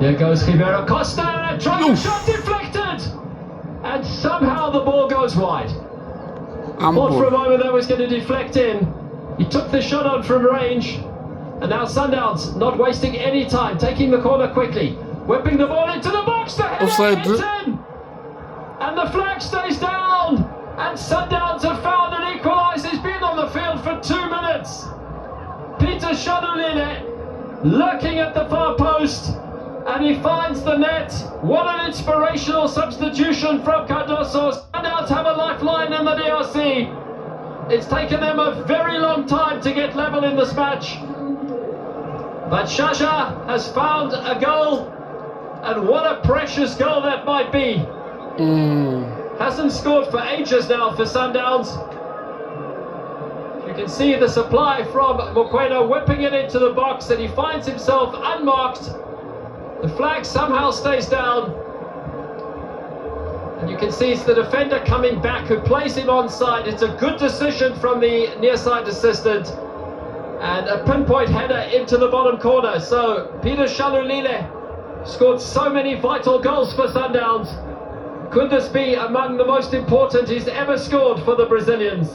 Here goes Ribeiro Costa, trying shot deflected! And somehow the ball goes wide. Thought for a moment that was going to deflect in. He took the shot on from range. And now Sundowns not wasting any time, taking the corner quickly. Whipping the ball into the box, the header hits in! And the flag stays down! And Sundowns have found an equaliser. He's been on the field for 2 minutes. Peter Shalulile lurking at the far post. And he finds the net. What an inspirational substitution from Cardoso. Sundowns have a lifeline in the DRC. It's taken them a very long time to get level in this match. But Shasha has found a goal. And what a precious goal that might be. Hasn't scored for ages now for Sundowns. You can see the supply from Mokoena whipping it into the box, and he finds himself unmarked. The flag somehow stays down. And you can see it's the defender coming back who plays him onside. It's a good decision from the near side assistant. And a pinpoint header into the bottom corner. So Peter Shalulile scored so many vital goals for Sundowns. Could this be among the most important he's ever scored for the Brazilians?